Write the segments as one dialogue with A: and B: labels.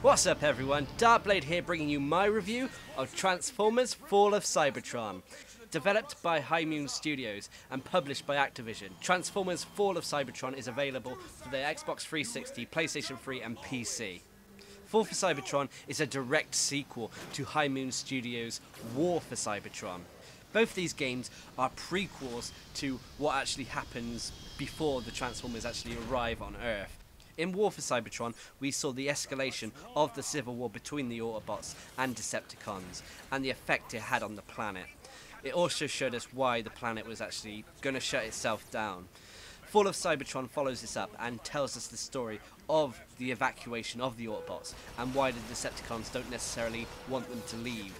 A: What's up everyone, Darkblade here bringing you my review of Transformers Fall of Cybertron. Developed by High Moon Studios and published by Actavision, Transformers Fall of Cybertron is available for the Xbox 360, PlayStation 3 and PC. Fall for Cybertron is a direct sequel to High Moon Studios' War for Cybertron. Both these games are prequels to what actually happens before the Transformers actually arrive on Earth. In War for Cybertron, we saw the escalation of the civil war between the Autobots and Decepticons, and the effect it had on the planet. It also showed us why the planet was actually going to shut itself down. Fall of Cybertron follows this up and tells us the story of the evacuation of the Autobots, and why the Decepticons don't necessarily want them to leave.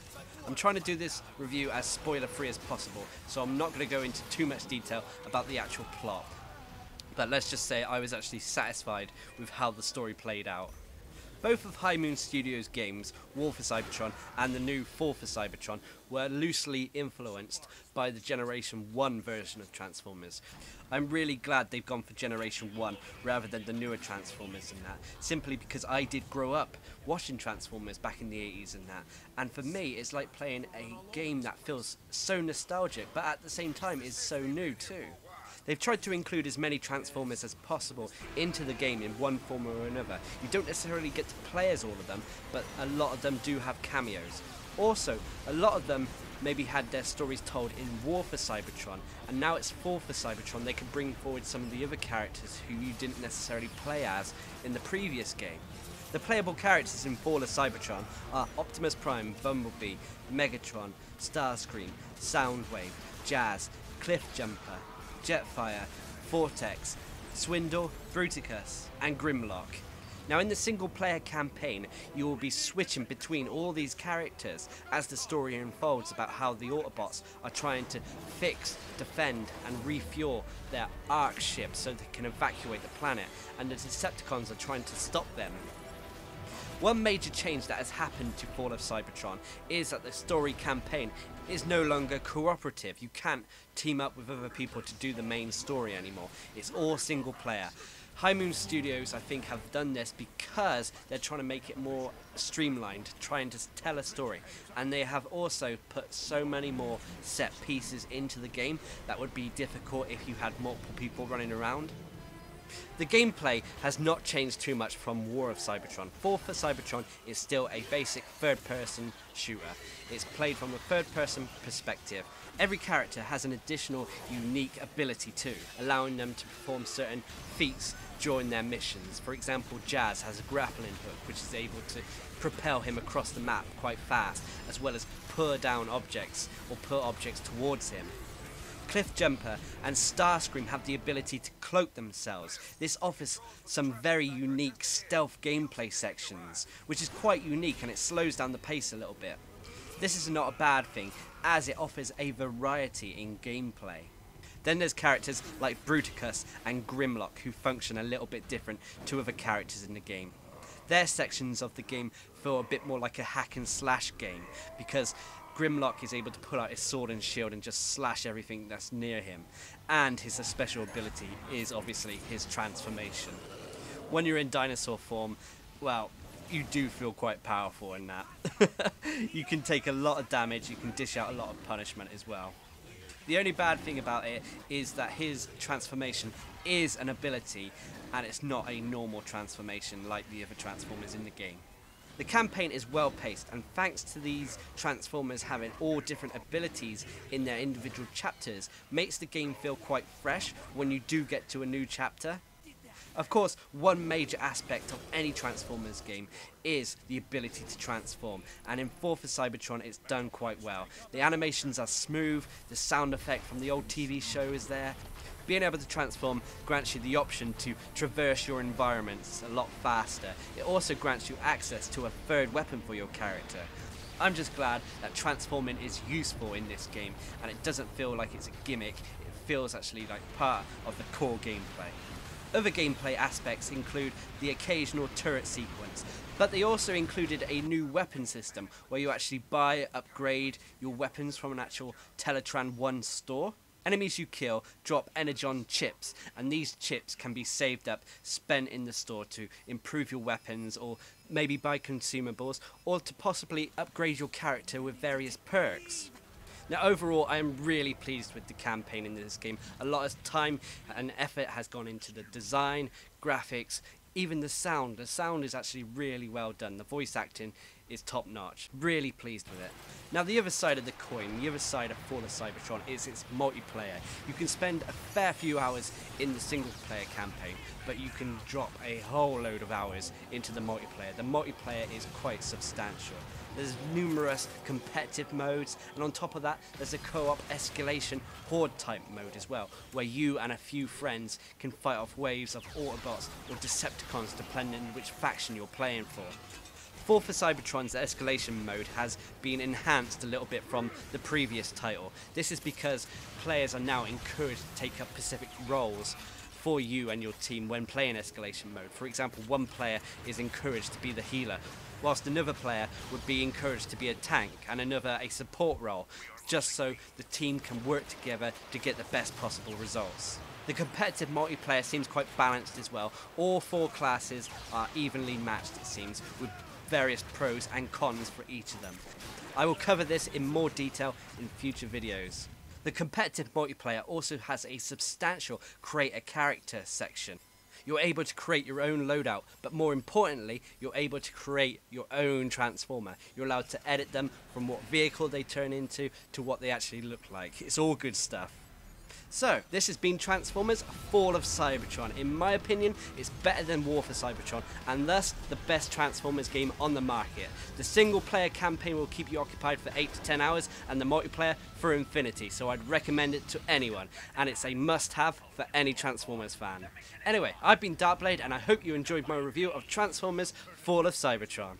A: I'm trying to do this review as spoiler-free as possible, so I'm not going to go into too much detail about the actual plot. But let's just say I was actually satisfied with how the story played out. Both of High Moon Studios' games, War for Cybertron and the new Fall for Cybertron, were loosely influenced by the Generation 1 version of Transformers. I'm really glad they've gone for Generation 1 rather than the newer Transformers and that, simply because I did grow up watching Transformers back in the 80s and that, and for me it's like playing a game that feels so nostalgic but at the same time is so new too. They've tried to include as many Transformers as possible into the game in one form or another. You don't necessarily get to play as all of them, but a lot of them do have cameos. Also, a lot of them maybe had their stories told in War for Cybertron, and now it's Fall for Cybertron, they can bring forward some of the other characters who you didn't necessarily play as in the previous game. The playable characters in Fall of Cybertron are Optimus Prime, Bumblebee, Megatron, Starscream, Soundwave, Jazz, Cliffjumper, Jetfire, Vortex, Swindle, Bruticus, and Grimlock. Now in the single player campaign, you will be switching between all these characters as the story unfolds about how the Autobots are trying to fix, defend, and refuel their Ark ship so they can evacuate the planet, and the Decepticons are trying to stop them. One major change that has happened to Fall of Cybertron is that the story campaign is no longer cooperative. You can't team up with other people to do the main story anymore. It's all single player. High Moon Studios, I think, have done this because they're trying to make it more streamlined, trying to tell a story. And they have also put so many more set pieces into the game that would be difficult if you had multiple people running around. The gameplay has not changed too much from War of Cybertron. Fall for Cybertron is still a basic third-person shooter. It's played from a third-person perspective. Every character has an additional unique ability too, allowing them to perform certain feats during their missions. For example, Jazz has a grappling hook which is able to propel him across the map quite fast, as well as pour down objects or put objects towards him. Cliffjumper and Starscream have the ability to cloak themselves. This offers some very unique stealth gameplay sections, which is quite unique, and it slows down the pace a little bit. This is not a bad thing, as it offers a variety in gameplay. Then there's characters like Bruticus and Grimlock, who function a little bit different to other characters in the game. Their sections of the game feel a bit more like a hack and slash game, because Grimlock is able to pull out his sword and shield and just slash everything that's near him. And his special ability is obviously his transformation. When you're in dinosaur form, well, you do feel quite powerful in that. You can take a lot of damage, you can dish out a lot of punishment as well. The only bad thing about it is that his transformation is an ability, and it's not a normal transformation like the other Transformers in the game. The campaign is well paced, and thanks to these Transformers having all different abilities in their individual chapters, makes the game feel quite fresh when you do get to a new chapter. Of course, one major aspect of any Transformers game is the ability to transform, and in Fall for Cybertron it's done quite well. The animations are smooth, the sound effect from the old TV show is there. Being able to transform grants you the option to traverse your environments a lot faster. It also grants you access to a third weapon for your character. I'm just glad that transforming is useful in this game, and it doesn't feel like it's a gimmick. It feels actually like part of the core gameplay. Other gameplay aspects include the occasional turret sequence, but they also included a new weapon system where you actually buy, upgrade your weapons from an actual Teletran 1 store. Enemies you kill drop Energon chips, and these chips can be saved up, spent in the store to improve your weapons or maybe buy consumables, or to possibly upgrade your character with various perks. Now overall, I am really pleased with the campaign in this game. A lot of time and effort has gone into the design, graphics, even the sound. The sound is actually really well done. The voice acting is top notch. Really pleased with it. Now the other side of the coin, the other side of Fall of Cybertron is its multiplayer. You can spend a fair few hours in the single player campaign, but you can drop a whole load of hours into the multiplayer. The multiplayer is quite substantial. There's numerous competitive modes, and on top of that there's a co-op escalation horde type mode as well, where you and a few friends can fight off waves of Autobots or Decepticons depending on which faction you're playing for. War of Cybertron's escalation mode has been enhanced a little bit from the previous title. This is because players are now encouraged to take up specific roles for you and your team when playing escalation mode. For example, one player is encouraged to be the healer, whilst another player would be encouraged to be a tank and another a support role, just so the team can work together to get the best possible results. The competitive multiplayer seems quite balanced as well. All four classes are evenly matched, it seems, with various pros and cons for each of them. I will cover this in more detail in future videos. The competitive multiplayer also has a substantial create a character section. You're able to create your own loadout, but more importantly, you're able to create your own transformer. You're allowed to edit them from what vehicle they turn into to what they actually look like. It's all good stuff. So, this has been Transformers Fall of Cybertron. In my opinion, it's better than War of Cybertron, and thus the best Transformers game on the market. The single player campaign will keep you occupied for 8 to 10 hours, and the multiplayer for infinity, so I'd recommend it to anyone, and it's a must-have for any Transformers fan. Anyway, I've been Darkblade, and I hope you enjoyed my review of Transformers Fall of Cybertron.